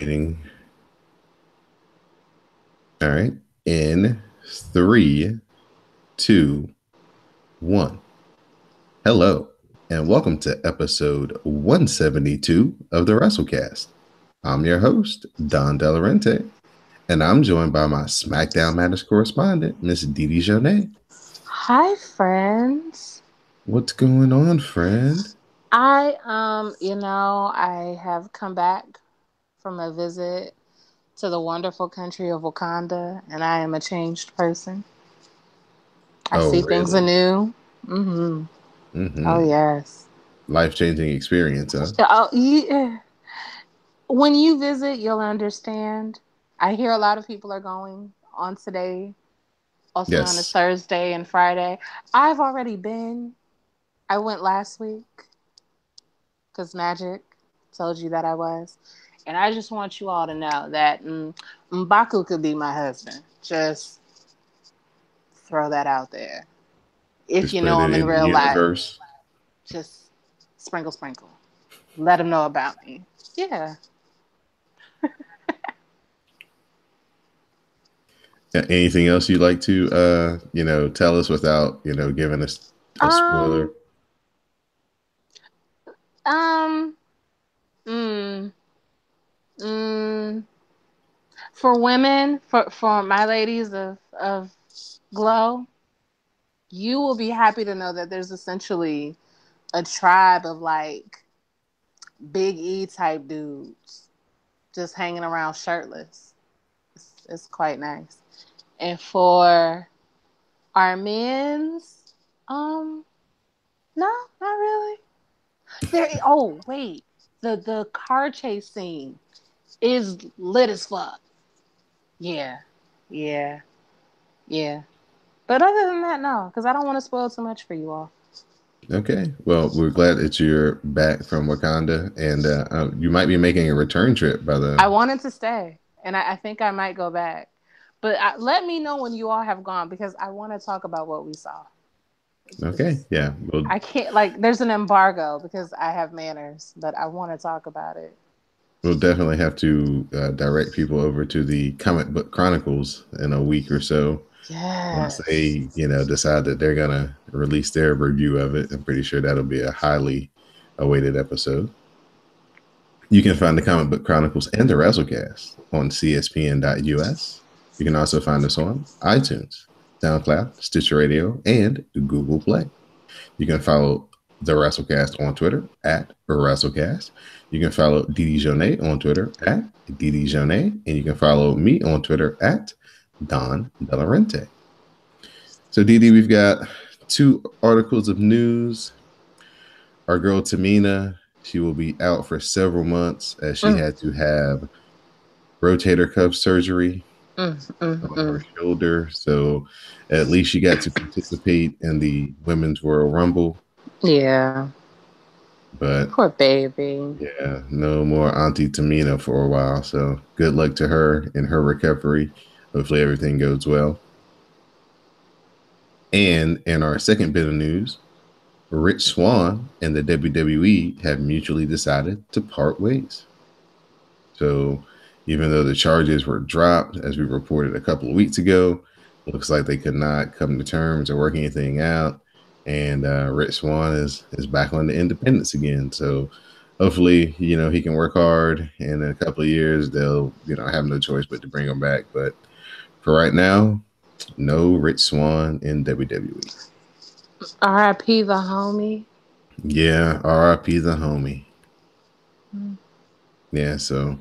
Waiting. All right. In three, two, one. Hello, and welcome to episode 172 of the WrassleCast. I'm your host, Don Delarente, and I'm joined by my SmackDown Matters correspondent, Miss Didi Jonet. Hi, friends. What's going on, friend? I have come back from a visit to the wonderful country of Wakanda, and I am a changed person. I Oh, see things really? anew. Mm-hmm. Oh, Mm-hmm. yes. Life-changing experience, huh? Oh, yeah. When you visit, you'll understand. I hear a lot of people are going on today, also on a Yes. Thursday and Friday. I've already been. I went last week because Magic told you that I was. And I just want you all to know that M'Baku could be my husband. Just throw that out there. If Just you put know it him in in the real life, universe. just sprinkle, sprinkle. Let him know about me. Yeah. Anything else you'd like to tell us without, giving us a spoiler? Um. Um. Mm, mm, for women, for my ladies of Glow, you will be happy to know that there's essentially a tribe of like Big E type dudes just hanging around shirtless. It's quite nice. And for our men's, no, not really. There. Oh, wait, the car chase scene is lit as fuck. Yeah, yeah, yeah. But other than that, no, because I don't want to spoil too much for you all. Okay. Well, we're glad that you're back from Wakanda, and you might be making a return trip by the. I wanted to stay, and I think I might go back. But let me know when you all have gone because I want to talk about what we saw. Okay. Yeah. Well, I can't like there's an embargo because I have manners, but I want to talk about it. we'll definitely have to direct people over to the Comic Book Chronicles in a week or so. Once Yes. they, decide that they're gonna release their review of it, I'm pretty sure that'll be a highly awaited episode. You can find the Comic Book Chronicles and the WrassleCast on CSPN.us. You can also find us on iTunes, SoundCloud, Stitcher Radio, and Google Play. You can follow the WrassleCast on Twitter at WrassleCast. You can follow Didi Jonet on Twitter at Didi Jonet, and you can follow me on Twitter at Don Delarente. So, Didi, we've got two articles of news. Our girl Tamina, she will be out for several months as she Mm, had to have rotator cuff surgery mm, mm, on her mm. shoulder. So, at least she got to participate in the Women's Royal Rumble. Yeah. But Poor baby. yeah, no more Auntie Tamina for a while. So good luck to her in her recovery. Hopefully everything goes well. And in our second bit of news, Rich Swann and the WWE have mutually decided to part ways. So even though the charges were dropped, as we reported a couple of weeks ago, looks like they could not come to terms or work anything out. And Rich Swann is back on the independence again. So hopefully, he can work hard. And in a couple of years, they'll, have no choice but to bring him back. But for right now, no Rich Swann in WWE. R.I.P. the homie. Yeah, RIP the homie. Mm. Yeah, so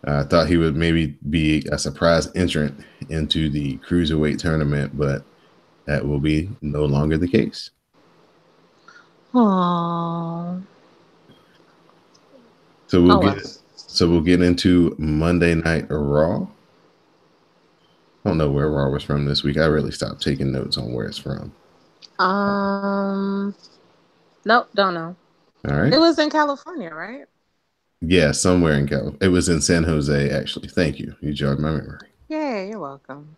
I thought he would maybe be a surprise entrant into the cruiserweight tournament, but that will be no longer the case. Aww. So we'll Oh get well. so we'll get into Monday Night Raw. I don't know where Raw was from this week. I really stopped taking notes on where it's from. Um. Nope. Don't know. All It right. was in California, right? Yeah, somewhere in Cal. It was in San Jose, actually. Thank you. You jogged my memory. Yeah. You're welcome.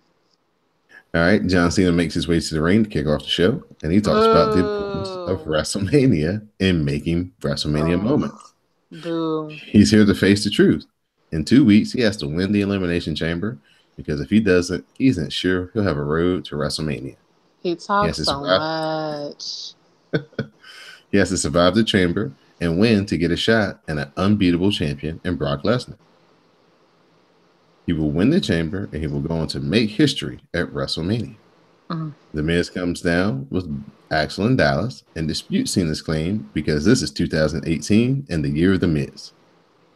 All right. John Cena makes his way to the ring to kick off the show, and he talks about the importance of Boo. WrestleMania and making WrestleMania Oh. moments. Boo. He's here to face the truth. In 2 weeks, he has to win the Elimination Chamber because if he doesn't, he isn't sure he'll have a road to WrestleMania. He He has talks to so survive. much. He has to survive the chamber and win to get a shot at an unbeatable champion in Brock Lesnar. He will win the chamber and he will go on to make history at WrestleMania. Mm. The Miz comes down with Axel and Dallas and disputes Cena's claim because this is 2018 and the year of the Miz.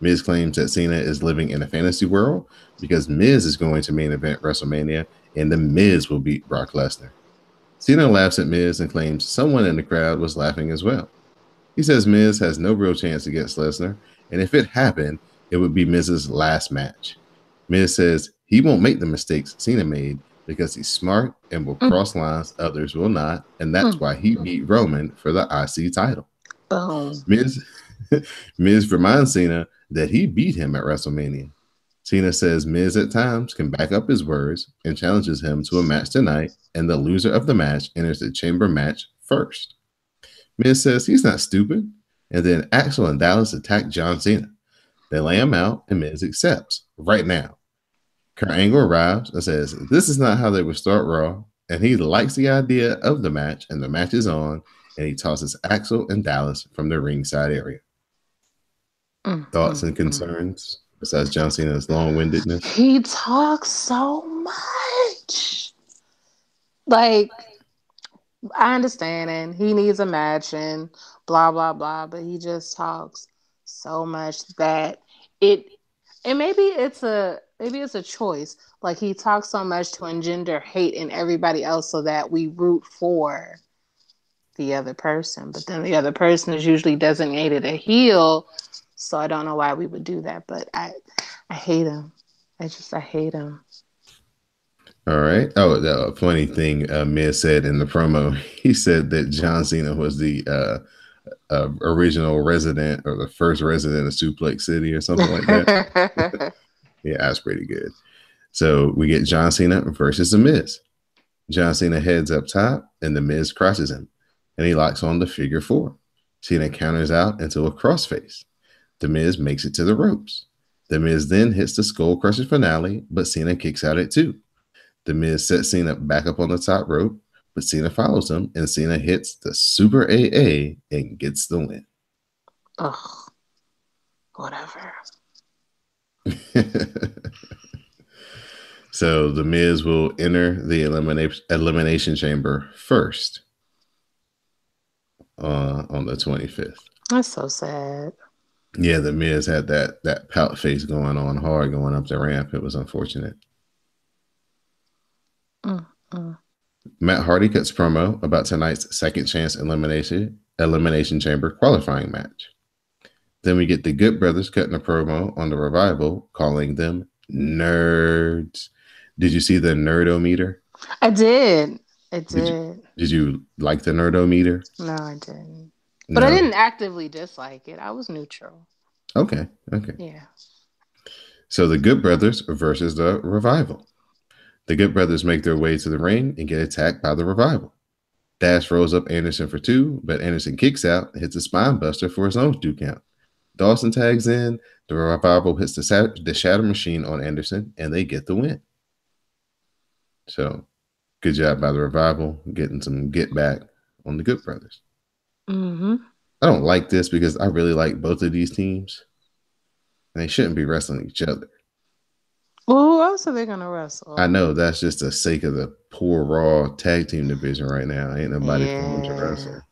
Miz claims that Cena is living in a fantasy world because Miz is going to main event WrestleMania and the Miz will beat Brock Lesnar. Cena laughs at Miz and claims someone in the crowd was laughing as well. He says Miz has no real chance against Lesnar, and if it happened, it would be Miz's last match. Miz says he won't make the mistakes Cena made because he's smart and will cross lines others will not, and that's why he beat Roman for the IC title. Boom. Miz reminds Cena that he beat him at WrestleMania. Cena says Miz at times can back up his words and challenges him to a match tonight, and the loser of the match enters the chamber match first. Miz says he's not stupid, and then Axel and Dallas attack John Cena. They lay him out, and Miz accepts right now. Kurt Angle arrives and says this is not how they would start Raw, and he likes the idea of the match, and the match is on, and he tosses Axel and Dallas from the ringside area. Thoughts and concerns besides John Cena's long-windedness? He talks so much. Like, I understand, and he needs a match and blah blah blah, but he just talks so much that maybe it's a choice. Like, he talks so much to engender hate in everybody else so that we root for the other person, but then the other person is usually designated a heel, so I don't know why we would do that, but I hate him. I hate him. All right. Oh, the funny thing Miz said in the promo, he said that John Cena was the original resident or the first resident of Suplex City or something like that. Yeah, that's pretty good. So we get John Cena versus The Miz. John Cena heads up top and The Miz crosses him and he locks on the figure four. Cena counters out into a crossface. The Miz makes it to the ropes. The Miz then hits the Skull Crusher finale, but Cena kicks out at 2. The Miz sets Cena back up on the top rope, but Cena follows him, and Cena hits the Super AA and gets the win. Ugh. Whatever. So The Miz will enter the elimination chamber first on the 25th. That's so sad. Yeah, The Miz had that pout face going on hard going up the ramp. It was unfortunate. Matt Hardy cuts promo about tonight's second chance elimination chamber qualifying match. Then we get the Good Brothers cutting a promo on the Revival, calling them nerds. Did you see the nerdometer? I did. Did you like the nerdometer? No, I didn't. But I didn't actively dislike it. I was neutral. Okay. Yeah. So the Good Brothers versus the Revival. The Good Brothers make their way to the ring and get attacked by the Revival. Dash rolls up Anderson for 2, but Anderson kicks out and hits a spine buster for his own 2 count. Dawson tags in. The Revival hits the Shatter Machine on Anderson, and they get the win. So, good job by the Revival getting some get back on the Good Brothers. Mm-hmm. I don't like this because I really like both of these teams, and they shouldn't be wrestling each other. Well, who else are they going to wrestle? I know that's just the sake of the poor Raw tag team division right now. Ain't nobody for them to wrestle.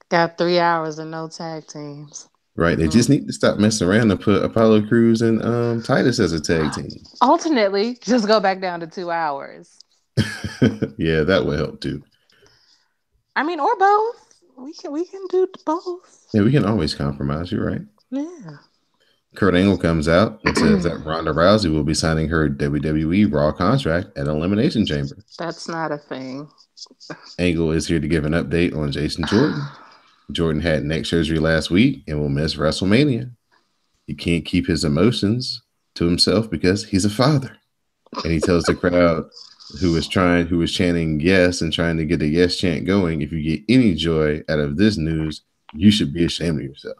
Got 3 hours and no tag teams. Right. They just need to stop messing around and put Apollo Crews and Titus as a tag team. Alternately, just go back down to 2 hours. Yeah, that would help too. I mean, or both. We can do both. Yeah, we can always compromise. You're right. Yeah. Kurt Angle comes out and says that Ronda Rousey will be signing her WWE Raw contract at Elimination Chamber. That's not a thing. Angle is here to give an update on Jason Jordan. Jordan had neck surgery last week and will miss WrestleMania. He can't keep his emotions to himself because he's a father. And he tells the crowd who was chanting yes and trying to get a yes chant going, if you get any joy out of this news, you should be ashamed of yourself.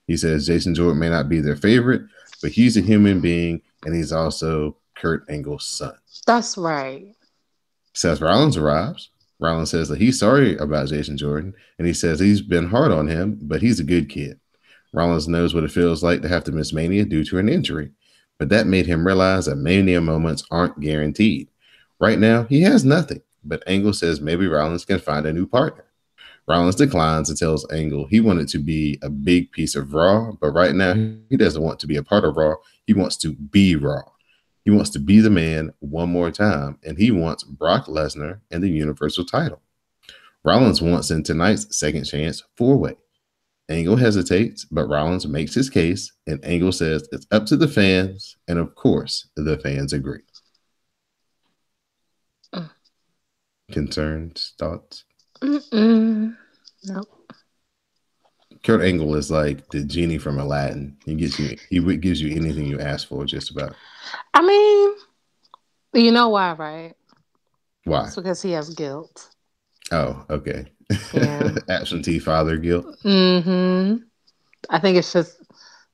He says Jason Jordan may not be their favorite, but he's a human being and he's also Kurt Angle's son. That's right. Seth Rollins arrives. Rollins says that he's sorry about Jason Jordan and he says he's been hard on him, but he's a good kid. Rollins knows what it feels like to have to miss Mania due to an injury, but that made him realize that Mania moments aren't guaranteed. Right now, he has nothing, but Angle says maybe Rollins can find a new partner. Rollins declines and tells Angle he wanted to be a big piece of Raw, but right now he doesn't want to be a part of Raw. He wants to be Raw. He wants to be the man one more time, and he wants Brock Lesnar and the Universal title. Rollins wants in tonight's second chance four-way. Angle hesitates, but Rollins makes his case, and Angle says it's up to the fans, and of course, the fans agree. Concerns, thoughts? Nope. Kurt Angle is like the genie from Aladdin. He gives you anything you ask for, just about. I mean, you know why, right? Why? It's because he has guilt. Oh, okay. Yeah. Absentee father guilt. I think it's just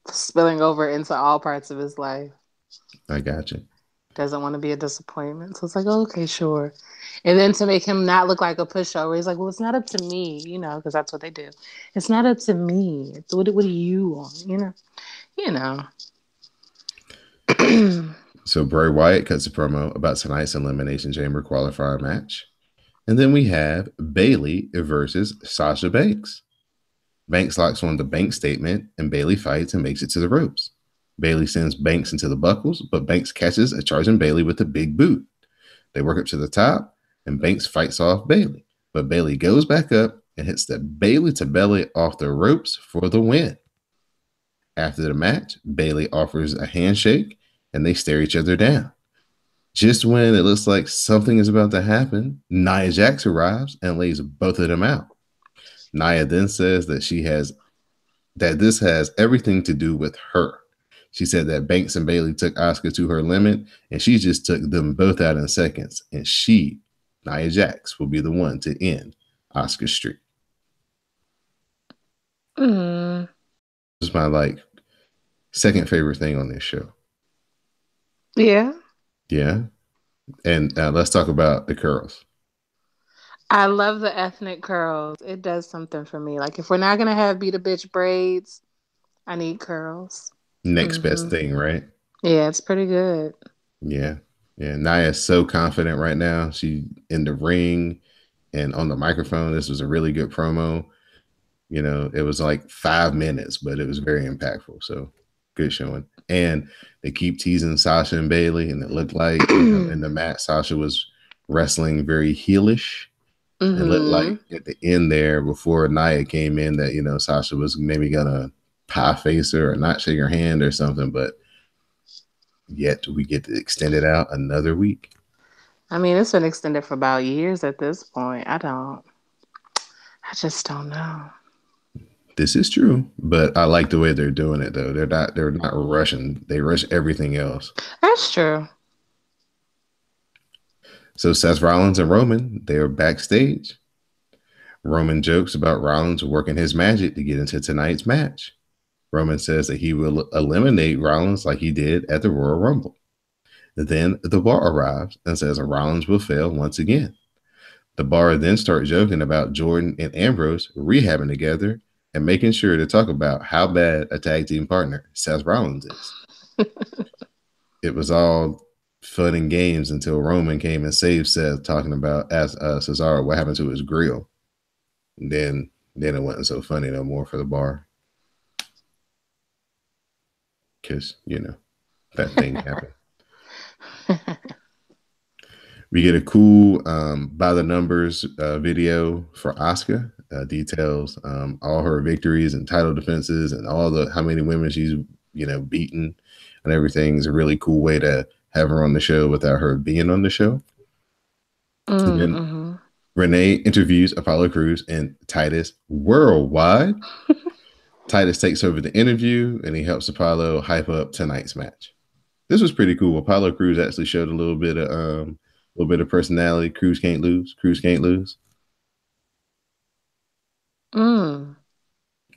spilling over into all parts of his life. I got you. Doesn't want to be a disappointment. So it's like, oh, okay, sure. And then to make him not look like a pushover, he's like, well, it's not up to me, because that's what they do. It's not up to me. It's what do you want, So Bray Wyatt cuts a promo about tonight's Elimination Chamber qualifier match. And then we have Bayley versus Sasha Banks. Banks locks on the Banks statement, and Bayley fights and makes it to the ropes. Bayley sends Banks into the buckles, but Banks catches a charging Bayley with a big boot. They work up to the top, and Banks fights off Bayley. But Bayley goes back up and hits the Bayley to belly off the ropes for the win. After the match, Bayley offers a handshake, and they stare each other down. Just when it looks like something is about to happen, Nia Jax arrives and lays both of them out. Nia then says that this has everything to do with her. She said that Banks and Bayley took Asuka to her limit, and she just took them both out in seconds. And she, Nia Jax, will be the one to end Asuka's streak. This is my second favorite thing on this show. Yeah. Yeah. And let's talk about the curls. I love the ethnic curls. It does something for me. Like, if we're not going to have beat a bitch braids, I need curls. Next best thing, right? Yeah, it's pretty good. Yeah. Yeah. Nia is so confident right now. She in the ring and on the microphone. This was a really good promo. It was like 5 minutes, but it was very impactful. So good showing. And they keep teasing Sasha and Bayley, and it looked like in the match, Sasha was wrestling very heelish. It looked like at the end there, before Nia came in, that Sasha was maybe gonna pie face her or not shake her hand or something, but yet we get to extend it out another week. I mean, it's been extended for about years at this point. I just don't know. This is true, but I like the way they're doing it though. They're not rushing. They rush everything else. That's true. So Seth Rollins and Roman, they are backstage. Roman jokes about Rollins working his magic to get into tonight's match. Roman says that he will eliminate Rollins like he did at the Royal Rumble. Then the Bar arrives and says Rollins will fail once again. The Bar then start joking about Jordan and Ambrose rehabbing together and making sure to talk about how bad a tag team partner Seth Rollins is. It was all fun and games until Roman came and saved Seth, talking about Cesaro what happened to his grill. And then it wasn't so funny no more for the Bar. Because, that thing happened. We get a cool by the numbers video for Asuka. Details all her victories and title defenses and how many women she's beaten and everything. Is a really cool way to have her on the show without her being on the show. And then Renee interviews Apollo Crews and Titus worldwide. Titus takes over the interview and he helps Apollo hype up tonight's match. This was pretty cool. Apollo Crews actually showed a little bit of personality. Crews can't lose. Crews can't lose.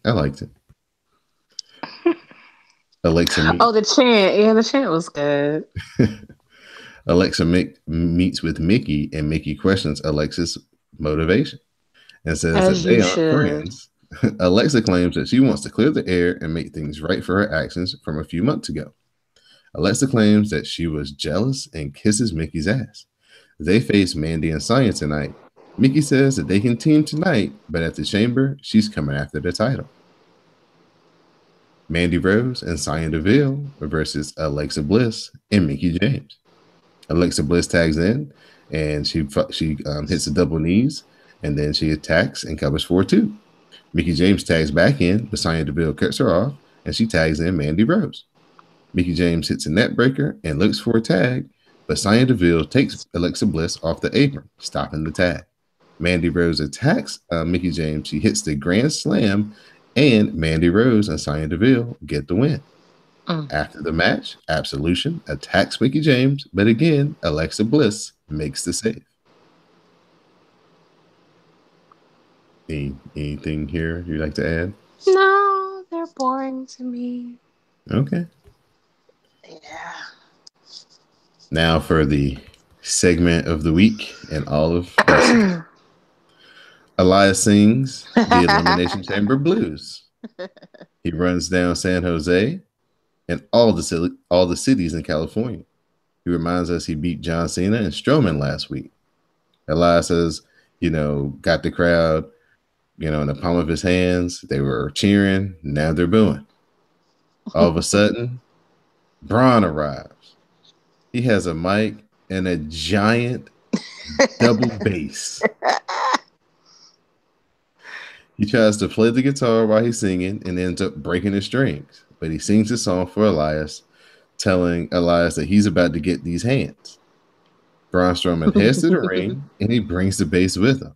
I liked it. Alexa Oh, meet the chant. Yeah, the chant was good. Meets with Mickey, and Mickey questions Alexa's motivation and says that As they you aren't should. friends. Alexa claims that she wants to clear the air and make things right for her actions from a few months ago. Alexa claims that she was jealous and kisses Mickey's ass. They face Mandy and Sonya tonight. Mickey says that they can team tonight, but at the chamber, she's coming after the title. Mandy Rose and Sonya Deville versus Alexa Bliss and Mickey James. Alexa Bliss tags in, and she hits the double knees, and then she attacks and covers for two. Mickey James tags back in, but Sonya Deville cuts her off, and she tags in Mandy Rose. Mickey James hits a net breaker and looks for a tag, but Sonya Deville takes Alexa Bliss off the apron, stopping the tag. Mandy Rose attacks Mickey James. She hits the Grand Slam, and Mandy Rose and Sonya Deville get the win. Mm. After the match, Absolution attacks Mickey James, but again, Alexa Bliss makes the save. Anything here you'd like to add? No, they're boring to me. Okay. Yeah. Now for the segment of the week and all of wrestling. Elias sings the Elimination Chamber Blues. He runs down San Jose and all the cities in California. He reminds us he beat John Cena and Strowman last week. Elias says, got the crowd, in the palm of his hands. They were cheering. Now they're booing. All of a sudden, Braun arrives. He has a mic and a giant double bass. He tries to play the guitar while he's singing and ends up breaking his strings. But he sings a song for Elias, telling Elias that he's about to get these hands. Braun Strowman heads to the ring and he brings the bass with him.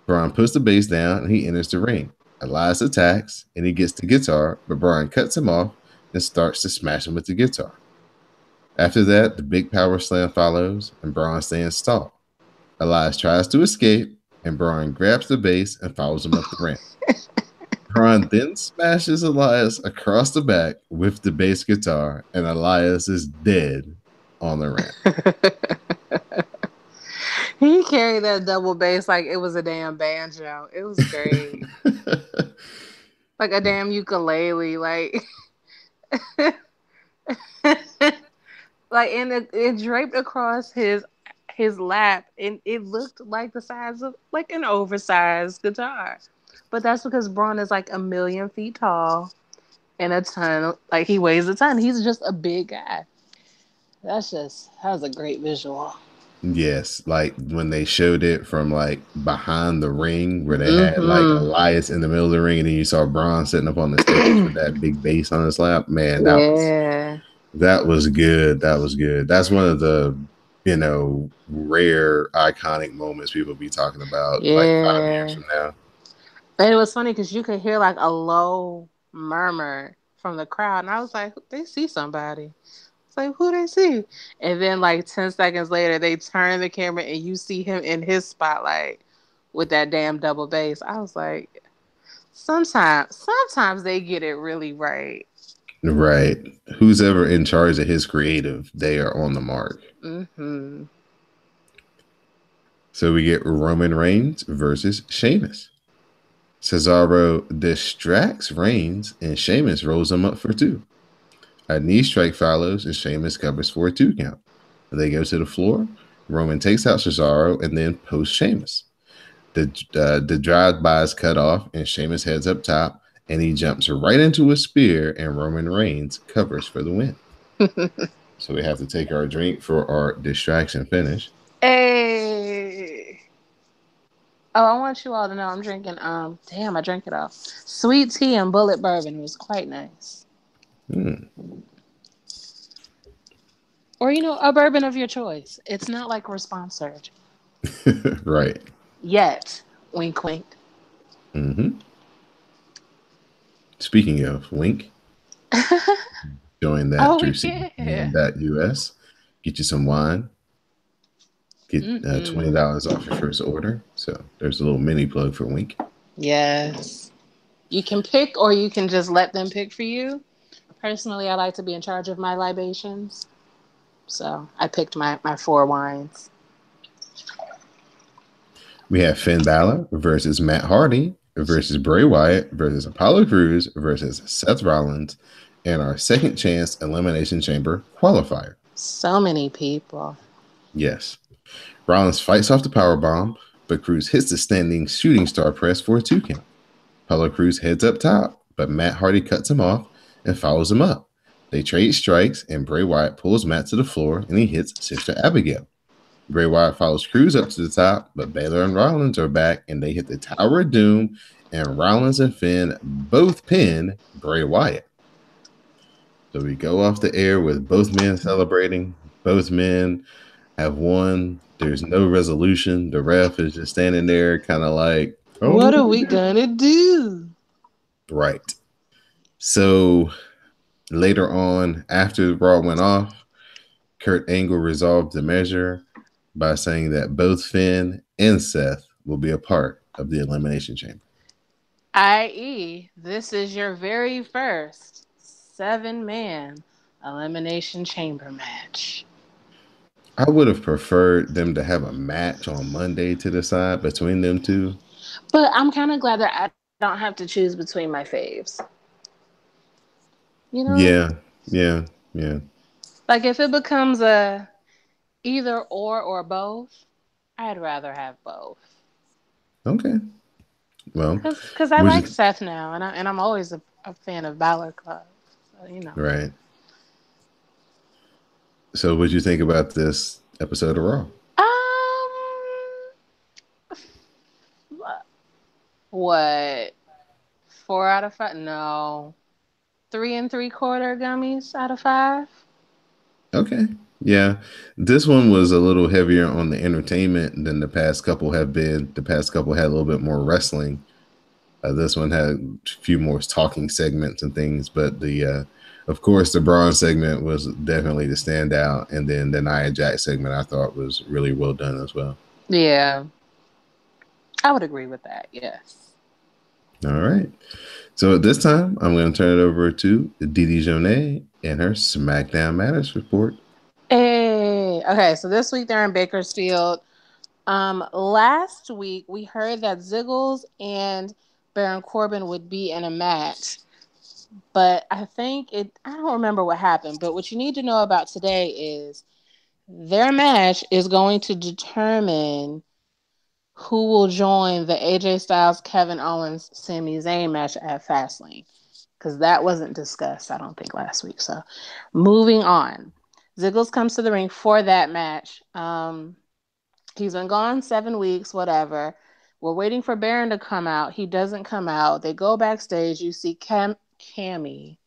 Braun puts the bass down and he enters the ring. Elias attacks and he gets the guitar, but Braun cuts him off and starts to smash him with the guitar. After that, the big power slam follows and Braun stands tall. Elias tries to escape and Braun grabs the bass and follows him up the ramp. Braun then smashes Elias across the back with the bass guitar, and Elias is dead on the ramp. He carried that double bass like it was a damn banjo. It was great. Like a damn ukulele. Like, and it draped across his lap, and it looked like the size of like an oversized guitar. But that's because Braun is like 1,000,000 feet tall and a ton. Like he weighs a ton. He's just a big guy. That was a great visual. Yes, like when they showed it from like behind the ring, where they had like Elias in the middle of the ring, and then you saw Braun sitting up on the stage with that big bass on his lap. Man, that was good. That was good. That's one of the rare iconic moments people be talking about like 5 years from now. And it was funny because you could hear like a low murmur from the crowd, and I was like, they see somebody. It's like, who they see? And then like 10 seconds later, they turn the camera and you see him in his spotlight with that damn double bass. I was like, sometimes they get it really right. Right. Who's ever in charge of his creative, they are on the mark. Mm-hmm. So we get Roman Reigns versus Sheamus. Cesaro distracts Reigns, and Sheamus rolls him up for two. A knee strike follows, and Sheamus covers for a 2 count. They go to the floor. Roman takes out Cesaro and then posts Sheamus. The drive-by is cut off, and Sheamus heads up top, and he jumps right into a spear, and Roman Reigns covers for the win. So we have to take our drink for our distraction finish. Hey. Oh, I want you all to know I'm drinking, damn, I drank it all. Sweet tea and bullet bourbon was quite nice. Or, a bourbon of your choice. It's not like we're sponsored. Right. Yet. Wink, wink. Mm-hmm. Speaking of wink, join that through CBN.us. Get you some wine. Get $20 off your first order. So there's a little mini plug for Wink. Yes. You can pick, or you can just let them pick for you. Personally, I like to be in charge of my libations, so I picked my four wines. We have Finn Balor versus Matt Hardy versus Bray Wyatt versus Apollo Crews versus Seth Rollins and our second chance Elimination Chamber qualifier. So many people. Yes. Rollins fights off the power bomb, but Crews hits the standing shooting star press for a 2 count. Apollo Crews heads up top, but Matt Hardy cuts him off and follows him up. They trade strikes, and Bray Wyatt pulls Matt to the floor and he hits Sister Abigail. Bray Wyatt follows Crews up to the top, but Baylor and Rollins are back and they hit the Tower of Doom, and Rollins and Finn both pin Bray Wyatt. So we go off the air with both men celebrating. Both men have won. There's no resolution. The ref is just standing there, kind of like, I don't know What what are we we do. gonna do? Right. So later on, after Raw went off, Kurt Angle resolved the measure by saying that both Finn and Seth will be a part of the Elimination Chamber. I.e., this is your very first 7-man elimination chamber match. I would have preferred them to have a match on Monday to decide between them two. But I'm kind of glad that I don't have to choose between my faves. You know? Yeah, yeah, yeah. Like if it becomes a either or both, I'd rather have both. Okay. Well, Cause I would like you Seth now, and I'm always a fan of Balor Club. So, you know. right? So, what you think about this episode of Raw? What? 4 out of 5? No. 3 and 3/4 gummies out of 5. Okay. Yeah. This one was a little heavier on the entertainment than the past couple have been. The past couple had a little bit more wrestling. This one had a few more talking segments and things, but of course, the Braun segment was definitely the standout, and then the Nia Jax segment I thought was really well done as well. Yeah, I would agree with that. Yes. All right. So at this time, I'm going to turn it over to Didi Jonay and her SmackDown Matters report. Hey. Okay, so this week they're in Bakersfield. Last week we heard that Ziggles and Baron Corbin would be in a match, but I don't remember what happened. But what you need to know about today is their match is going to determine who will join the AJ Styles, Kevin Owens, Sami Zayn match at Fastlane. Because that wasn't discussed, I don't think, last week. So, moving on. Ziggles comes to the ring for that match. He's been gone 7 weeks, whatever. We're waiting for Baron to come out. He doesn't come out. They go backstage. You see Cammy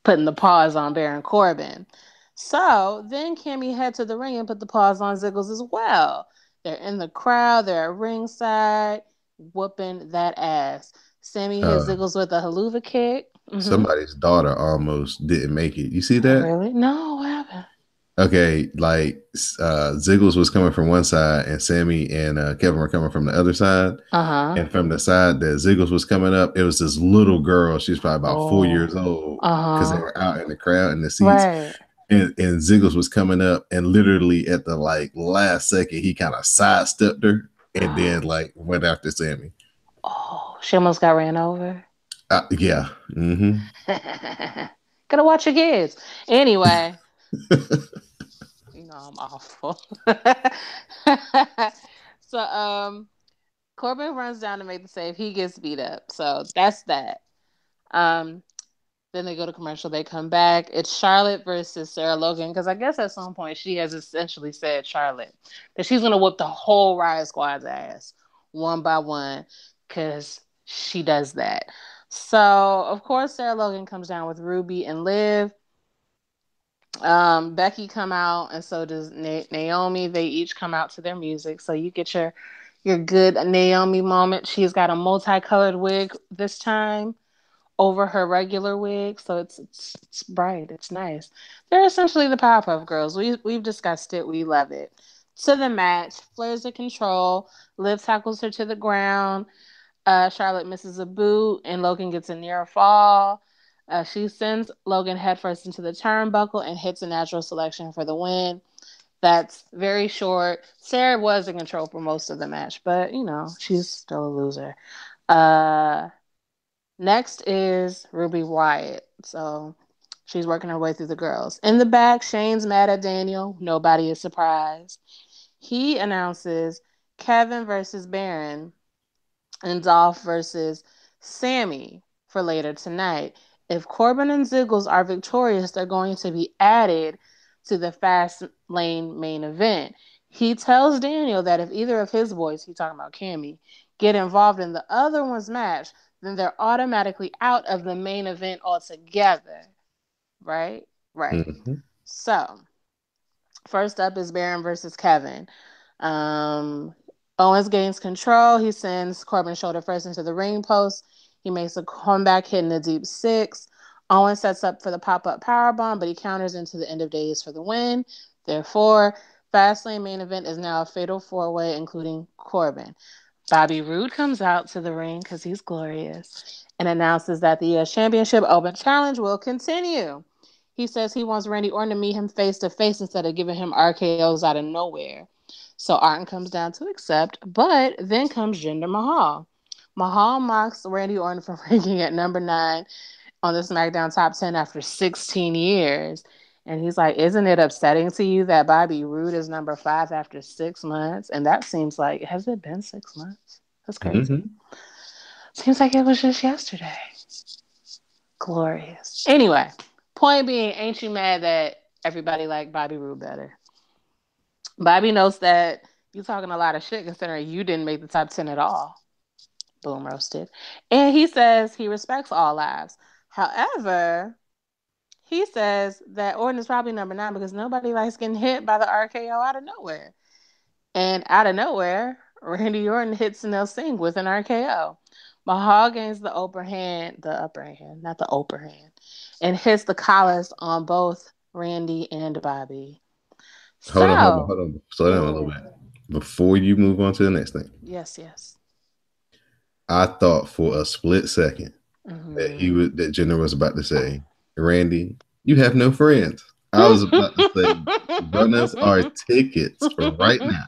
putting the paws on Baron Corbin. So then Cammy head to the ring and put the paws on Ziggles as well. They're in the crowd. They're at ringside, whooping that ass. Sammy hits Uh, Ziggles with a haluva kick. Mm-hmm. Somebody's daughter almost didn't make it. You see Oh, that? really? No, what happened? Okay, like Ziggles was coming from one side, and Sammy and Kevin were coming from the other side. Uh-huh. And from the side that Ziggles was coming up, it was this little girl. She's probably about 4 years Oh. old because they Uh-huh. were out in the crowd in the seats. Right. And Ziggles was coming up, and literally at the like last second, he kind of sidestepped her and then like went after Sammy. Oh, she almost got ran over. Yeah. Mm-hmm. Gotta watch your kids. Anyway, you know I'm awful. So Corbin runs down to make the save. He gets beat up. So that's that. Um then they go to commercial. They come back. It's Charlotte versus Sarah Logan because I guess at some point she has essentially said Charlotte that she's gonna whoop the whole Riot Squad's ass one by one because she does that. So of course Sarah Logan comes down with Ruby and Liv. Becky come out, and so does Naomi. They each come out to their music, so you get your good Naomi moment. She's got a multicolored wig this time over her regular wig, so it's bright. It's nice. They're essentially the Powerpuff Girls. We've discussed it. We love it. To the match, Flair's in control. Liv tackles her to the ground. Charlotte misses a boot, and Logan gets a near fall. She sends Logan headfirst into the turnbuckle and hits a natural selection for the win. That's very short. Sarah was in control for most of the match, but she's still a loser. Uh, Next is Ruby Wyatt. So she's working her way through the girls. In the back, Shane's mad at Daniel. Nobody is surprised. He announces Kevin versus Baron and Dolph versus Sammy for later tonight. If Corbin and Ziggles are victorious, they're going to be added to the Fast Lane main event. He tells Daniel that if either of his boys, he's talking about Cammy, get involved in the other one's match, then they're automatically out of the main event altogether. Right? Right. Mm-hmm. So, first up is Baron versus Kevin. Owens gains control. He sends Corbin shoulder first into the ring post. He makes a comeback hitting a deep six. Owens sets up for the pop-up powerbomb, but he counters into the end of days for the win. Therefore, Fastlane main event is now a fatal four-way, including Corbin. Bobby Roode comes out to the ring because he's glorious and announces that the U.S. Championship Open Challenge will continue. He says he wants Randy Orton to meet him face to face instead of giving him RKOs out of nowhere. So Orton comes down to accept, but then comes Jinder Mahal. Mahal mocks Randy Orton for ranking at number 9 on the SmackDown Top 10 after 16 years. And he's like, isn't it upsetting to you that Bobby Roode is number 5 after 6 months? And that seems like, has it been 6 months? That's crazy. Mm-hmm. Seems like it was just yesterday. Glorious. Anyway, point being, ain't you mad that everybody liked Bobby Roode better? Bobby knows that you're talking a lot of shit considering you didn't make the top 10 at all. Boom, roasted. And he says he respects all lives. However, he says that Orton is probably number 9 because nobody likes getting hit by the RKO out of nowhere. And out of nowhere, Randy Orton hits Nell Singh with an RKO. Mahal gains the upper hand, not the upper hand, and hits the collars on both Randy and Bobby. So, Hold on. Slow down a little yeah. bit. Before you move on to the next thing, Yes, yes. I thought for a split second Mm-hmm. that Jenner was about to say, Randy, you have no friends. I was about to say, run us our tickets for right now.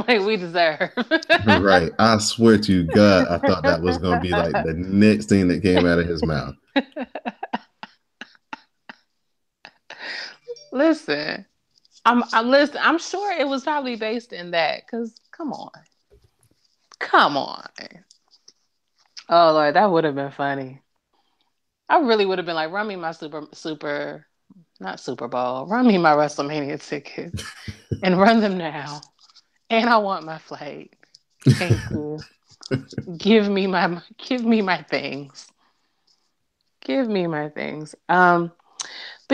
Like we deserve. Right. I swear to God, I thought that was going to be like the next thing that came out of his mouth. Listen, I'm sure it was probably based in that. Cause come on. Oh Lord, that would have been funny. I really would have been like, run me my not Super Bowl, run me my WrestleMania tickets and run them now. And I want my flight. Thank you. Give me my things. Give me my things. But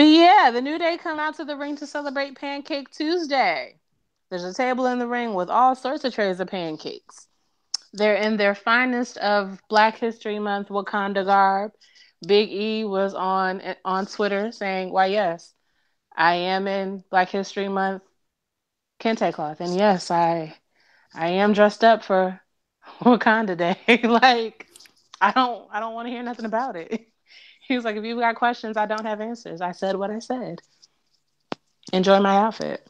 yeah, the New Day come out to the ring to celebrate Pancake Tuesday. There's a table in the ring with all sorts of trays of pancakes. They're in their finest of Black History Month Wakanda garb. Big E was on Twitter saying, "Why yes, I am in Black History Month kente cloth, and yes, I am dressed up for Wakanda Day." Like, I don't want to hear nothing about it. He was like, if you got questions, I don't have answers. I said what I said. Enjoy my outfit.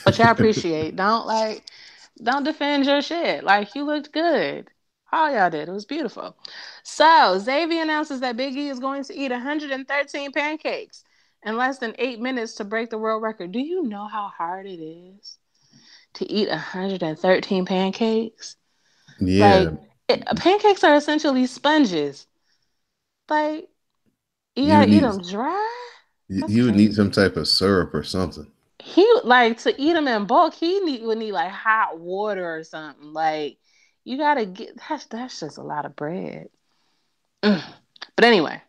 Which I appreciate. Don't defend your shit. Like, you looked good. All y'all did. It was beautiful. So Xavier announces that Big E is going to eat 113 pancakes in less than 8 minutes to break the world record. Do you know how hard it is to eat 113 pancakes? Yeah. Like, pancakes are essentially sponges. Like, you You gotta eat need them dry. That's you would need some crazy. type of syrup or something. He like to eat them in bulk. Would need like hot water or something. Like, you gotta get that's just a lot of bread. Mm. But anyway,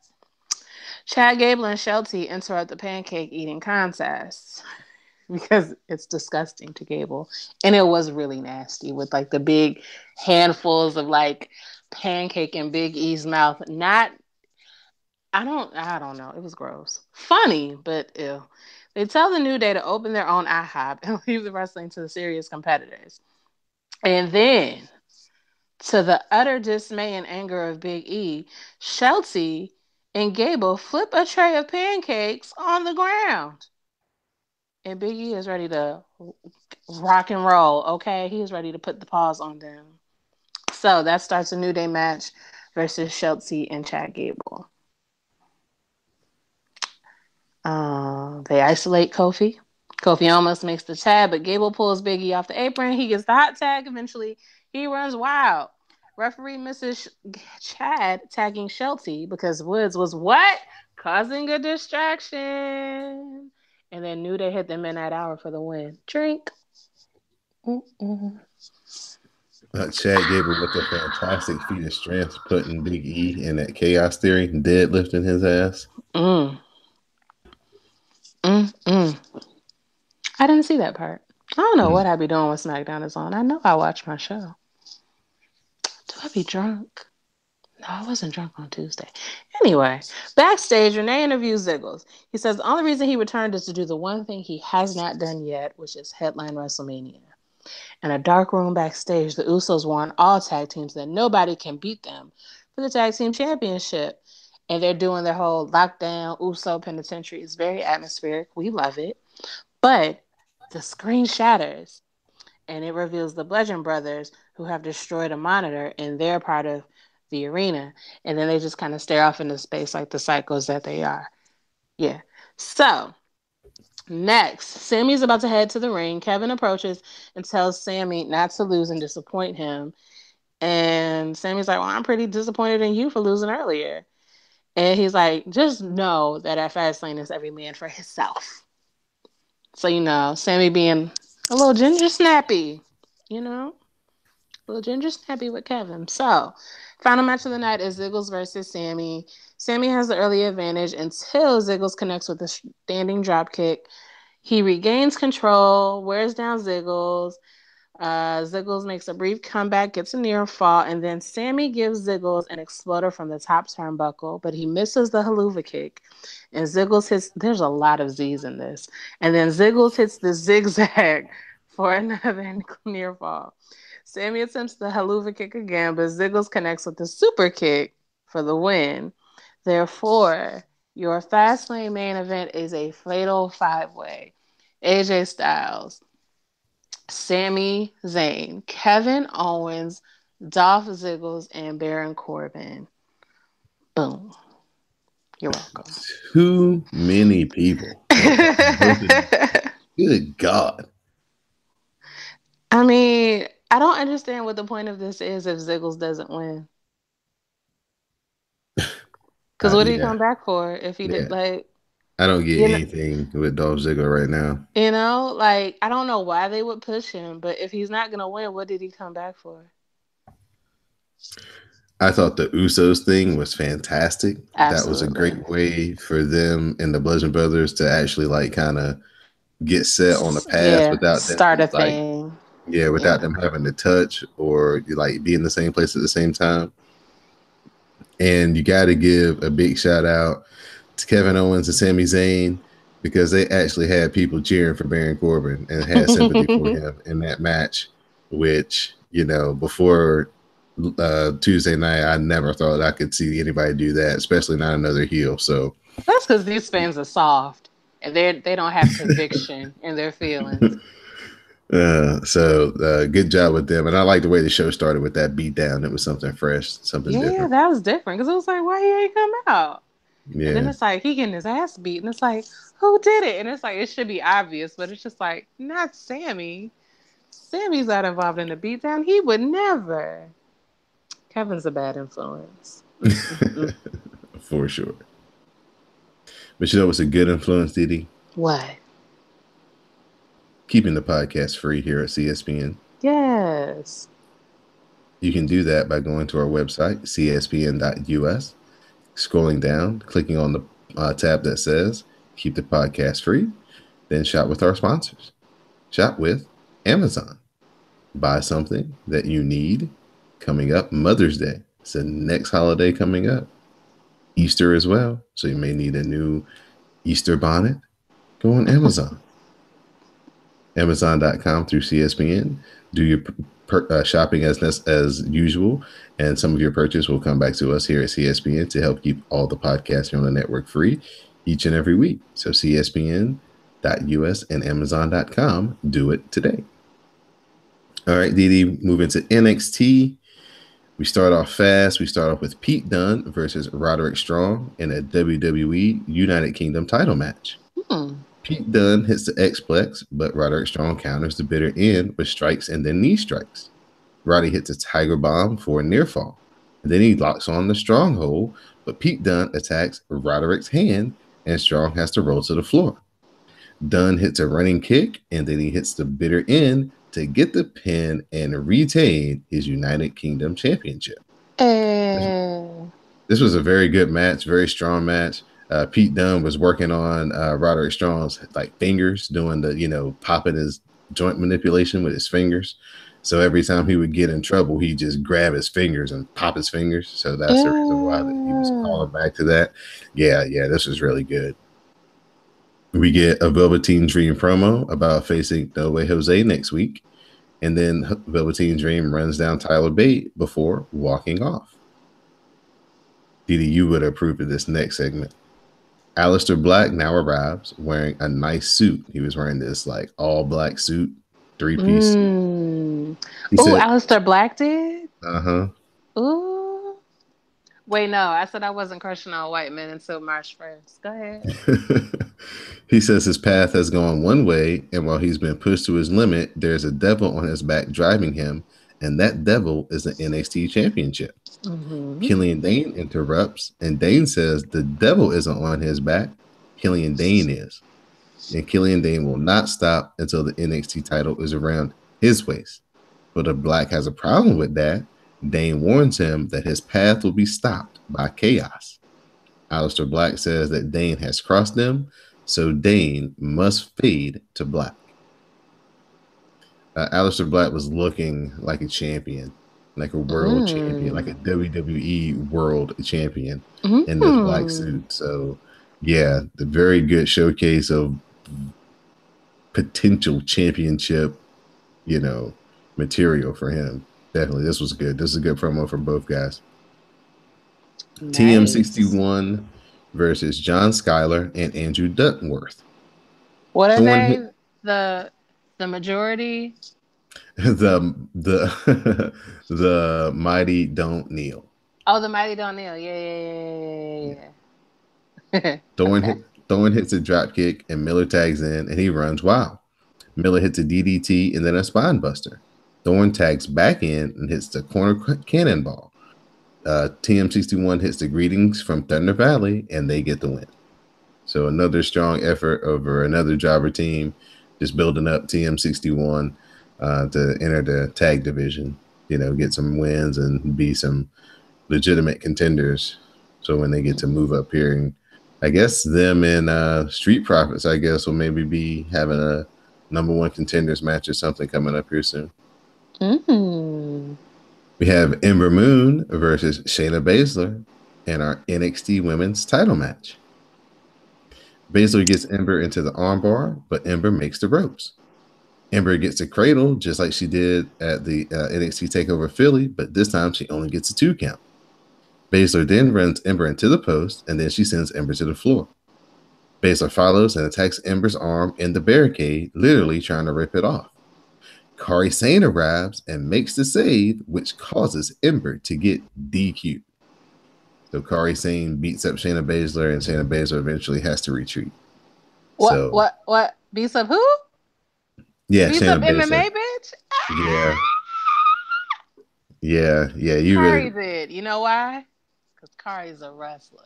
Chad Gable and Shelty interrupt the pancake eating contest because it's disgusting to Gable, and it was really nasty with like the big handfuls of like pancake in Big E's mouth. Not I don't know. It was gross. Funny, but ew. They tell the New Day to open their own IHOP and leave the wrestling to the serious competitors. And then To the utter dismay and anger of Big E, Shelty and Gable flip a tray of pancakes on the ground. And Big E is ready to rock and roll, okay? He is ready to put the paws on them. So that starts a New Day match versus Shelty and Chad Gable. They isolate Kofi. Kofi almost makes the tag, but Gable pulls Biggie off the apron. He gets the hot tag. Eventually, he runs wild. Referee misses Chad tagging Shelty because Woods was what? Causing a distraction. And then New Day hit the midnight hour for the win. Drink. Chad Gable with a fantastic feat of strength, putting Big E in that chaos theory, deadlifting his ass. Mm. Mm-mm. I didn't see that part. I don't know what I be doing when SmackDown is on. I know I watch my show. Do I be drunk? No, I wasn't drunk on Tuesday. Anyway, backstage, Renee interviews Ziggles. He says the only reason he returned is to do the one thing he has not done yet, which is headline WrestleMania. In a dark room backstage, the Usos warn all tag teams that nobody can beat them for the tag team championship. And they're doing their whole lockdown Uso penitentiary. It's very atmospheric. We love it. But the screen shatters and it reveals the Bludgeon Brothers who have destroyed a monitor and they're part of the arena. And then they just kind of stare off into space like the psychos that they are. Yeah. So next, Sammy's about to head to the ring. Kevin approaches and tells Sammy not to lose and disappoint him. And Sammy's like, well, I'm pretty disappointed in you for losing earlier. And he's like, just know that at Fastlane is every man for himself. So, Sammy being a little ginger snappy, a little ginger snappy with Kevin. So, final match of the night is Ziggles versus Sammy. Sammy has the early advantage until Ziggles connects with a standing dropkick. He regains control, wears down Ziggles. Ziggles makes a brief comeback, gets a near fall, and then Sammy gives Ziggles an exploder from the top turnbuckle, but he misses the haluva kick. And Ziggles hits, there's a lot of Z's in this. And then Ziggles hits the zigzag for another near fall. Sammy attempts the haluva kick again, but Ziggles connects with the super kick for the win. Therefore, your Fastlane main event is a fatal five-way. AJ Styles, Sami Zayn, Kevin Owens, Dolph Ziggles, and Baron Corbin. Boom. You're welcome. Too many people. Good God. I mean, I don't understand what the point of this is if Ziggles doesn't win. Because what did he come back for if he did, like... I don't get anything with Dolph Ziggler right now. I don't know why they would push him, but if he's not going to win, what did he come back for? I thought the Usos thing was fantastic. Absolutely. That was a great way for them and the Bludgeon Brothers to actually kind of get set on a path without start them, a thing. Without them having to touch or be in the same place at the same time. And you got to give a big shout out to Kevin Owens and Sami Zayn because they actually had people cheering for Baron Corbin and had sympathy for him in that match, which, before Tuesday night, I never thought I could see anybody do that, especially not another heel. So that's because these fans are soft and they don't have conviction in their feelings. Good job with them. And I like the way the show started with that beat down. It was something fresh, something different. Yeah, that was different because it was like, why he ain't come out? Yeah. And then it's like, he getting his ass beat. And it's like, who did it? And it's like, it should be obvious, but it's just like, not Sammy. Sammy's not involved in the beatdown. He would never. Kevin's a bad influence. For sure. But what's a good influence, Didi? What? Keeping the podcast free here at CSPN. Yes. You can do that by going to our website, cspn.us, scrolling down, clicking on the tab that says Keep the Podcast Free, then shop with our sponsors. Shop with Amazon. Buy something that you need. Coming up, Mother's Day. It's the next holiday coming up. Easter as well. So you may need a new Easter bonnet. Go on Amazon. Amazon.com through CSPN. Do your shopping as usual, and some of your purchase will come back to us here at CSPN to help keep all the podcasts here on the network free each and every week. So CSPN.us and Amazon.com. Do it today. All right, Didi, moving to NXT. We start off fast. We start off with Pete Dunne versus Roderick Strong in a WWE United Kingdom title match. Pete Dunne hits the X-Plex, but Roderick Strong counters the bitter end with strikes and then knee strikes. Roddy hits a Tiger Bomb for a near fall. And then he locks on the Stronghold, but Pete Dunne attacks Roderick's hand, and Strong has to roll to the floor. Dunne hits a running kick, and then he hits the bitter end to get the pin and retain his United Kingdom Championship. This was a very good match, very strong match. Pete Dunne was working on Roderick Strong's like fingers, doing the popping his joint manipulation with his fingers. So every time he would get in trouble, he just grab his fingers and pop his fingers. So that's the reason why he was calling back to that. Yeah, this was really good. We get a Velveteen Dream promo about facing No Way Jose next week. And then Velveteen Dream runs down Tyler Bate before walking off. Didi, you would approve of this next segment. Aleister Black now arrives wearing a nice suit. He was wearing this like all black suit, 3-piece suit. Oh, Aleister Black did? Uh-huh. Ooh. Wait, no, I said I wasn't crushing on white men until March 1st. Go ahead. He says his path has gone one way, and while he's been pushed to his limit, there's a devil on his back driving him, and that devil is the NXT Championship. Killian Dane interrupts, and Dane says the devil isn't on his back, Killian Dane is. And Killian Dane will not stop until the NXT title is around his waist. But if Black has a problem with that, Dane warns him that his path will be stopped by chaos. Aleister Black says that Dane has crossed them, so Dane must fade to black. Aleister Black was looking like a champion, like a world champion, like a WWE world champion in the black suit. So, yeah, the very good showcase of potential championship, material for him. Definitely, this was good. This is a good promo from both guys. Nice. TM61 versus John Skyler and Andrew Duckworth. What are they? The majority? the Mighty Don't Kneel. Oh, the Mighty Don't Kneel. Yeah. Thorne hits a drop kick and Miller tags in and he runs wild. Miller hits a DDT and then a spine buster. Thorne tags back in and hits the corner cannonball. TM61 hits the greetings from Thunder Valley and they get the win. So another strong effort over another jobber team, just building up TM61 to enter the tag division, get some wins and be some legitimate contenders. So when they get to move up here, and I guess them and Street Profits, I guess, will maybe be having a number one contenders match or something coming up here soon. We have Ember Moon versus Shayna Baszler in our NXT Women's title match. Baszler gets Ember into the armbar, but Ember makes the ropes. Ember gets a cradle just like she did at the NXT TakeOver Philly, but this time she only gets a 2 count. Baszler then runs Ember into the post, and then she sends Ember to the floor. Baszler follows and attacks Ember's arm in the barricade, literally trying to rip it off. Kairi Sane arrives and makes the save, which causes Ember to get DQ'd. So Kairi Sane beats up Shayna Baszler, and Shayna Baszler eventually has to retreat. What? Beats up who? Yeah, beats Shayna up Baszler. MMA, bitch? Yeah. You Kairi did. You know why? Because Kari's a wrestler.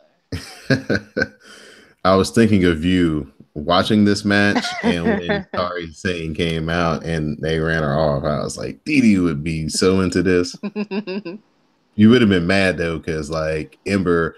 I was thinking of you watching this match, and when Kairi Sane came out and they ran her off, I was like, Didi would be so into this. You would have been mad though, because like Ember,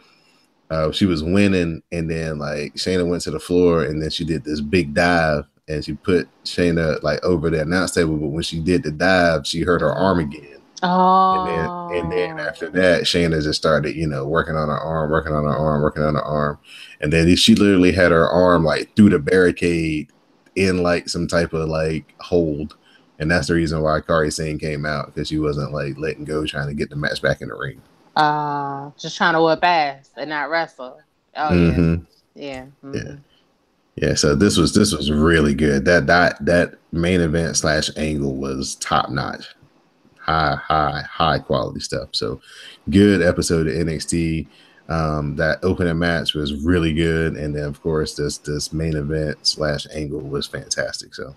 she was winning, and then like Shayna went to the floor, and then she did this big dive, and she put Shayna like over the announce table. But when she did the dive, she hurt her arm again. Oh. And then after that, Shayna just started, working on her arm, and then she literally had her arm like through the barricade in like some type of like hold. And that's the reason why Kari Sane came out, because she wasn't like letting go, trying to get the match back in the ring. Just trying to whip ass and not wrestle. Oh yeah. Mm-hmm. Yeah. Yeah. Mm-hmm. Yeah. So this was really good. That main event slash angle was top notch. High quality stuff. So good episode of NXT. That opening match was really good, and then of course this main event slash angle was fantastic. So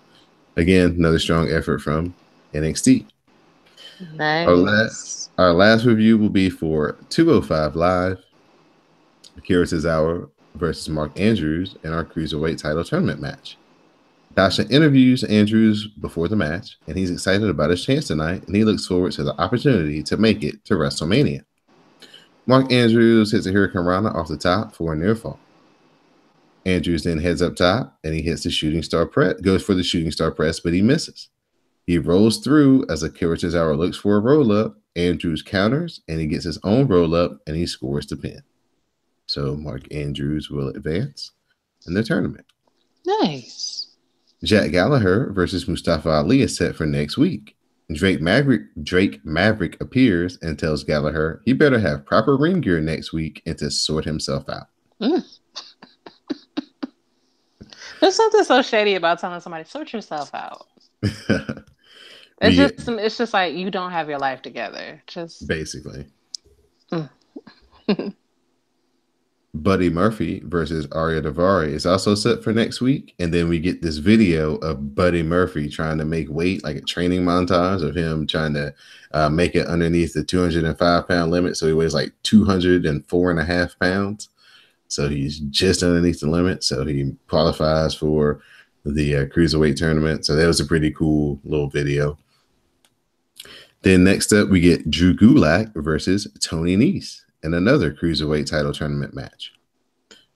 again, another strong effort from NXT. Our last Nice. our last review will be for 205 Live, Akira Tozawa versus Mark Andrews in our Cruiserweight title tournament match. Dasha interviews Andrews before the match, and he's excited about his chance tonight, and he looks forward to the opportunity to make it to WrestleMania. Mark Andrews hits a Hurricane Rana off the top for a near fall. Andrews then heads up top, and he hits the shooting star press, goes for the shooting star press, but he misses. He rolls through as Akira Tozawa looks for a roll up. Andrews counters, and he gets his own roll up, and he scores the pin. So Mark Andrews will advance in the tournament. Nice. Jack Gallagher versus Mustafa Ali is set for next week. Drake Maverick appears and tells Gallagher he better have proper ring gear next week and to sort himself out. There's something so shady about telling somebody sort yourself out. It's just like you don't have your life together. Just basically. Mm. Buddy Murphy versus Arya Davari is also set for next week. And then we get this video of Buddy Murphy trying to make weight, like a training montage of him trying to make it underneath the 205-pound limit. So he weighs like 204.5 pounds. So he's just underneath the limit. So he qualifies for the Cruiserweight tournament. So that was a pretty cool little video. Then next up, we get Drew Gulak versus Tony Nese in another Cruiserweight title tournament match.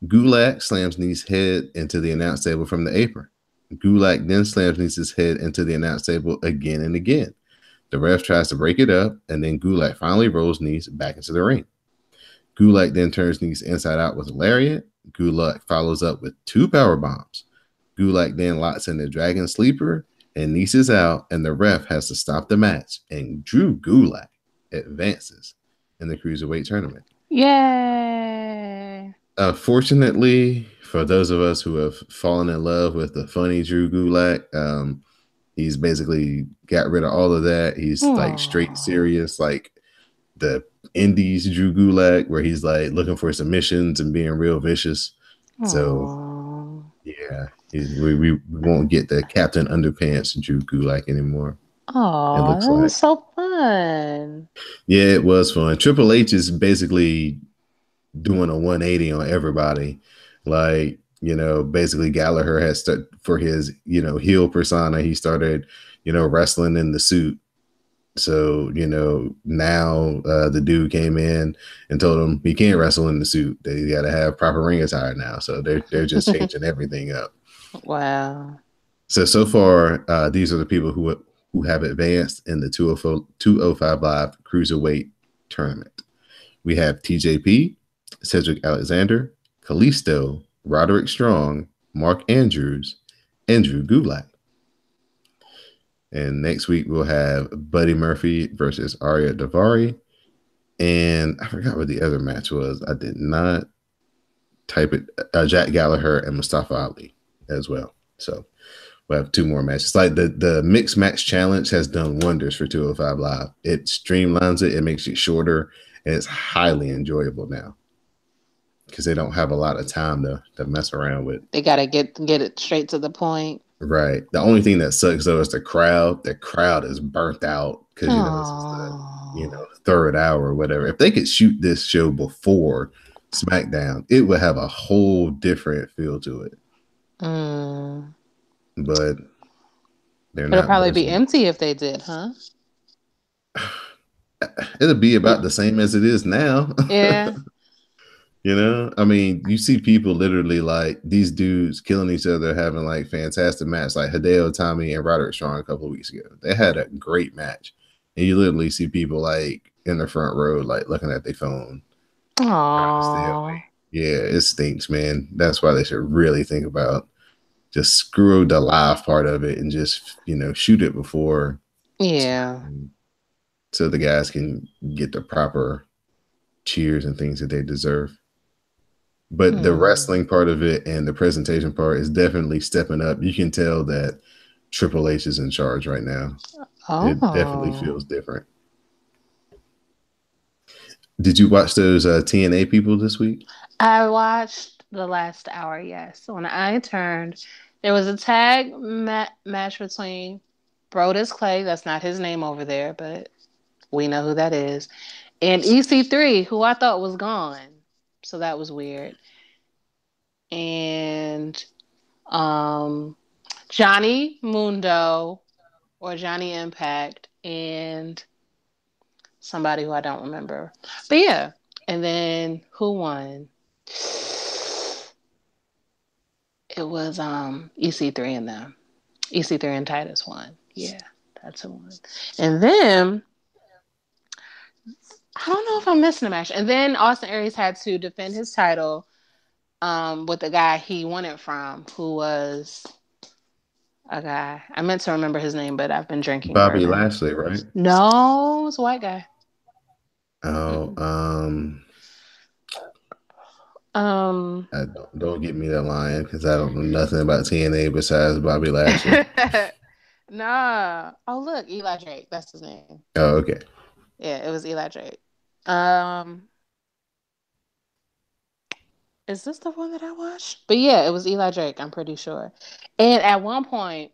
Gulak slams Nese's head into the announce table from the apron. Gulak then slams Nese's head into the announce table again and again. The ref tries to break it up, and then Gulak finally rolls Nese back into the ring. Gulak then turns Nese inside out with a lariat. Gulak follows up with 2 power bombs. Gulak then locks in the Dragon Sleeper, and Nese is out, and the ref has to stop the match, and Drew Gulak advances in the Cruiserweight tournament. Yay! Fortunately, for those of us who have fallen in love with the funny Drew Gulak, he's basically got rid of all of that. He's like straight serious, like the Indies Drew Gulak, where he's like looking for submissions and being real vicious. So yeah, we won't get the Captain Underpants Drew Gulak anymore. Oh, that was so fun. Yeah, it was fun. Triple H is basically doing a 180 on everybody. Like, basically Gallagher has for his, heel persona, he started, wrestling in the suit. So, now the dude came in and told him he can't wrestle in the suit. They got to have proper ring attire now. So they're just changing everything up. Wow. So far, these are the people who have advanced in the 205 Live Cruiserweight tournament. We have TJP, Cedric Alexander, Kalisto, Roderick Strong, Mark Andrews, and Drew Gulak. And next week we'll have Buddy Murphy versus Arya Davari. And I forgot what the other match was. I did not type it. Jack Gallagher and Mustafa Ali as well. So we'll have 2 more matches. Like the mixed match challenge has done wonders for 205 Live. It streamlines it. It makes it shorter. And it's highly enjoyable now, because they don't have a lot of time to mess around with. They gotta get it straight to the point. Right. The only thing that sucks though is the crowd. The crowd is burnt out because it's the 3rd hour or whatever. If they could shoot this show before SmackDown, it would have a whole different feel to it. But they're not. It'll probably be empty if they did, huh? It'll be about the same as it is now. Yeah. I mean, you see people literally like these dudes killing each other, having like fantastic matches, like Hideo Itami and Roderick Strong a couple of weeks ago. They had a great match, and you literally see people like in the front row, like looking at their phone. Aww. Yeah, it stinks, man. That's why they should really think about just screw the live part of it and just shoot it before, Yeah. so the guys can get the proper cheers and things that they deserve. But the Hmm. wrestling part of it and the presentation part is definitely stepping up. You can tell that Triple H is in charge right now. It definitely Oh. feels different. Did you watch those TNA people this week? I watched the last hour, yes. When I turned, there was a match between Brodus Clay, that's not his name over there, but we know who that is, and EC3, who I thought was gone. So that was weird. And um Johnny Mundo or Johnny Impact and somebody who I don't remember. But yeah. And then who won? It was EC3 and them. EC3 and Titus won. Yeah, that's who won. And then I don't know if I'm missing a match. And then Austin Aries had to defend his title with the guy he won it from, who was a guy. I meant to remember his name, but I've been drinking Bobby bourbon. Lashley, right? No, it's a white guy. Oh, Mm-mm. Um, don't get me that line because I don't know nothing about TNA besides Bobby Lashley. nah. Oh, look, Eli Drake. That's his name. Oh, okay. Yeah, it was Eli Drake. Um, is this the one that I watched? But yeah, it was Eli Drake, I'm pretty sure. And at one point,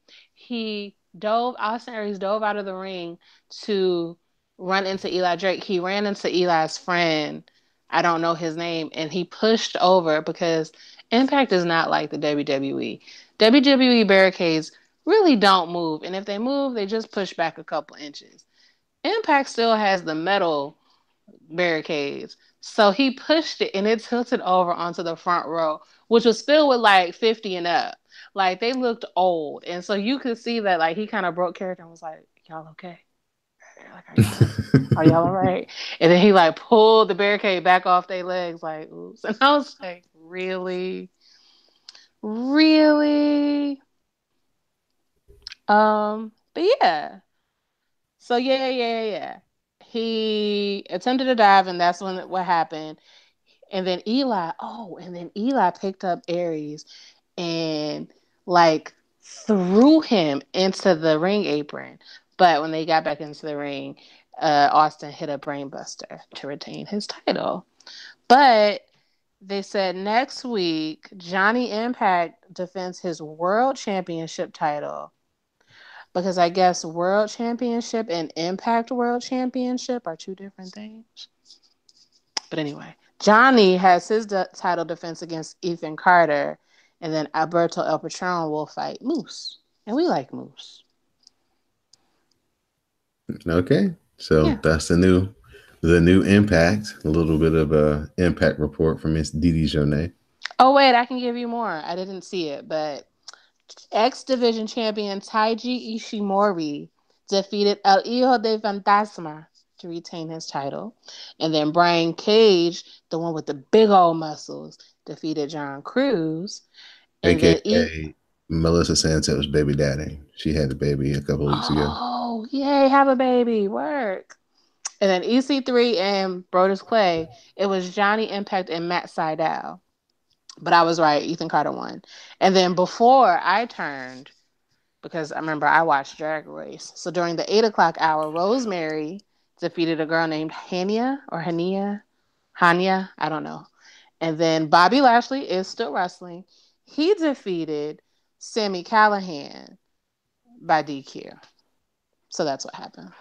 Austin Aries dove out of the ring to run into Eli Drake. He ran into Eli's friend. I don't know his name. And he pushed over because Impact is not like the WWE. WWE barricades really don't move. And if they move, they just push back a couple inches. Impact still has the metal barricades. So he pushed it and it tilted over onto the front row, which was filled with like 50 and up. Like they looked old. And so you could see that like he kind of broke character and was like, y'all okay? Like, are y'all all right? And then he like pulled the barricade back off their legs, like, oops. And I was like, really? Really? But yeah. So yeah. He attempted to dive, and that's when what happened. And then Eli picked up Aries and like threw him into the ring apron. But when they got back into the ring, Austin hit a brainbuster to retain his title. But they said next week, Johnny Impact defends his world championship title because I guess world championship and Impact World Championship are two different things. But anyway, Johnny has his title defense against Ethan Carter, and then Alberto El Patron will fight Moose, and we like Moose. Okay, so Yeah. that's the new Impact. A little bit of a Impact report from Miss Didi Jonay. Oh wait, I can give you more. I didn't see it, but X Division champion Taiji Ishimori defeated El Hijo de Fantasma to retain his title. And then Brian Cage, the one with the big old muscles, defeated John Cruz. And then AKA Melissa Santos' baby daddy. She had a baby a couple weeks ago. oh, yay, have a baby, work. And then EC3 and Brodus Clay, it was Johnny Impact and Matt Sydal. But I was right, Ethan Carter won. And then before I turned, because I remember I watched Drag Race. So during the 8 o'clock hour, Rosemary defeated a girl named Hania, I don't know. And then Bobby Lashley is still wrestling. He defeated Sammy Callahan by DQ. So that's what happened.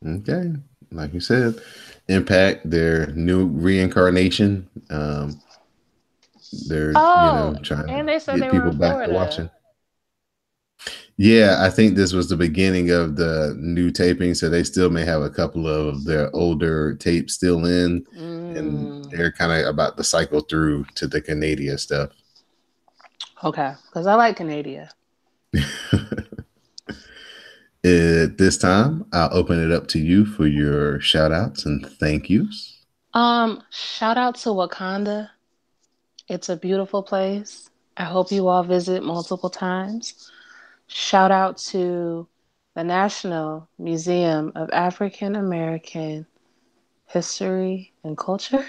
Okay, like you said, Impact, their new reincarnation. They're Oh, trying to and they said get they were people in back to Florida. watching. Yeah, I think this was the beginning of the new taping, so they still may have a couple of their older tapes still in, and Mm, they're kind of about to cycle through to the Canadian stuff. okay, because I like Canada. At this time, I'll open it up to you for your shout outs and thank yous. Shout out to Wakanda. It's a beautiful place. I hope you all visit multiple times. Shout out to the National Museum of African American History and Culture.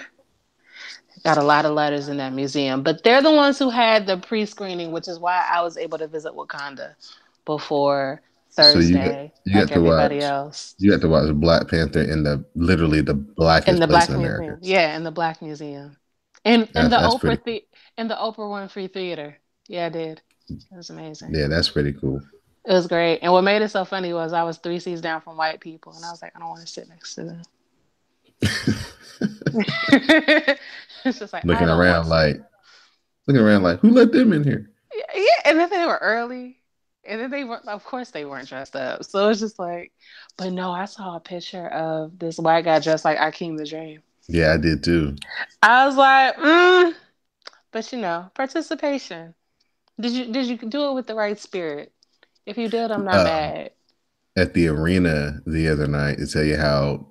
Got a lot of letters in that museum, but they're the ones who had the pre-screening, which is why I was able to visit Wakanda before So Thursday, you like got to everybody watch else. Black Panther in the literally the In blackest the place Black in America. Museum, yeah, in the Black Museum, in the That's pretty cool. In the Oprah Winfrey Theater. Yeah, I did. It was amazing. Yeah, that's pretty cool. It was great. And what made it so funny was I was three seats down from white people, and I was like, I don't want to sit next to them. It's just like I looking don't want around to. like looking around like who let them in here? Yeah, and then they were early, and then they were, of course, they weren't dressed up. So it's just like, but no, I saw a picture of this white guy dressed like Akeem the Dream. Yeah, I did too. I was like, but participation. Did you do it with the right spirit? If you did, I'm not Um, mad. at the arena the other night to tell you how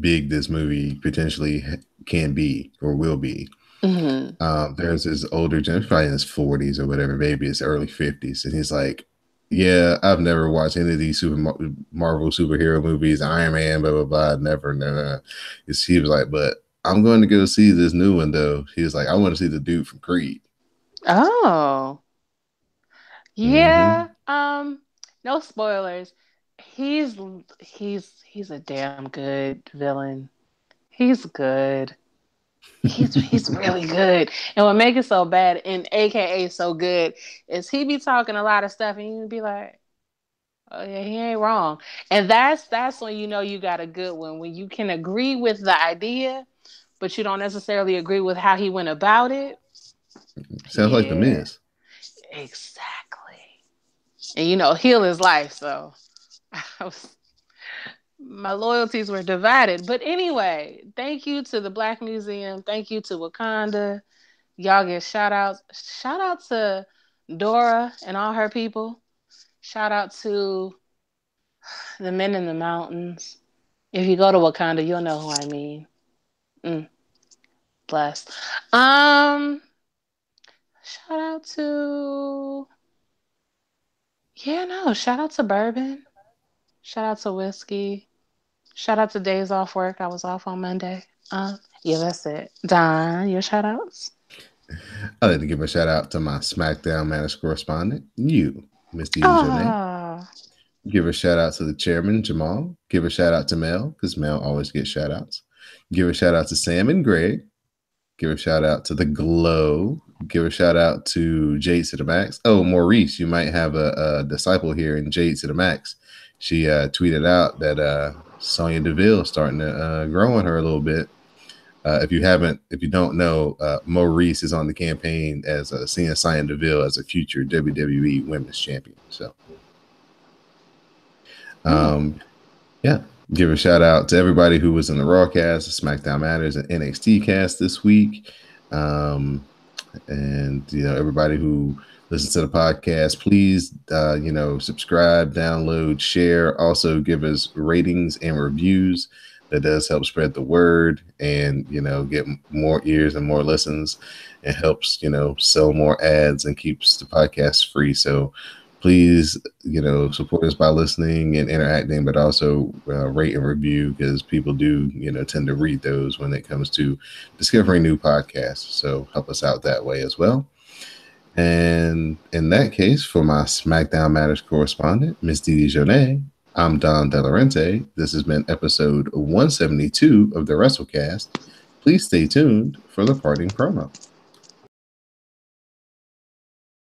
big this movie potentially can be or will be. Hmm. There's this older gentleman, probably in his 40s or whatever, maybe his early 50s, and he's like, "Yeah, I've never watched any of these Marvel superhero movies, Iron Man, blah blah blah. Never, no." He was like, "But I'm going to go see this new one though." He was like, "I want to see the dude from Creed." Oh, Mm-hmm. yeah. No spoilers. He's he's a damn good villain. He's good. He's really good. And what makes it so bad, and AKA so good, is he be talking a lot of stuff, and you be like, "Oh yeah, he ain't wrong." And that's when you know you got a good one, when you can agree with the idea, but you don't necessarily agree with how he went about it. Sounds like the Yeah, Miz. exactly. And heal his life. So I was, my loyalties were divided. But anyway, thank you to the Black Museum. Thank you to Wakanda. Y'all get shout outs. Shout out to Dora and all her people. Shout out to the men in the mountains. If you go to Wakanda, you'll know who I mean. Mm, blessed. Shout out to no. Shout out to bourbon. Shout out to whiskey. Shout out to days off work. I was off on Monday. Yeah, that's it. Don, your shout outs? I'd like to give a shout out to my SmackDown Matters correspondent, you, Miss Didi Jonay. Ah, Give a shout out to the chairman, Jamal. Give a shout out to Mel, because Mel always gets shout outs. Give a shout out to Sam and Greg. Give a shout out to the Glow. Give a shout out to Jade to the Max. Oh, Maurice, you might have a disciple here in Jade to the Max. She tweeted out that Sonya Deville is starting to grow on her a little bit. If you don't know, Maurice is on the campaign as seeing Sonya Deville as a future WWE Women's Champion. So, yeah, give a shout out to everybody who was in the Rawcast, the SmackDown Matters, and NXT cast this week, and everybody who listens to the podcast. Please, subscribe, download, share. Also, give us ratings and reviews. That does help spread the word and, get more ears and more listens, and helps, sell more ads and keeps the podcast free. So please, support us by listening and interacting, but also rate and review, because people do, tend to read those when it comes to discovering new podcasts. So help us out that way as well. And in that case, for my SmackDown Matters correspondent, Miss Didi Jonay, I'm Don Delarente. This has been episode 172 of the WrassleCast. Please stay tuned for the parting promo.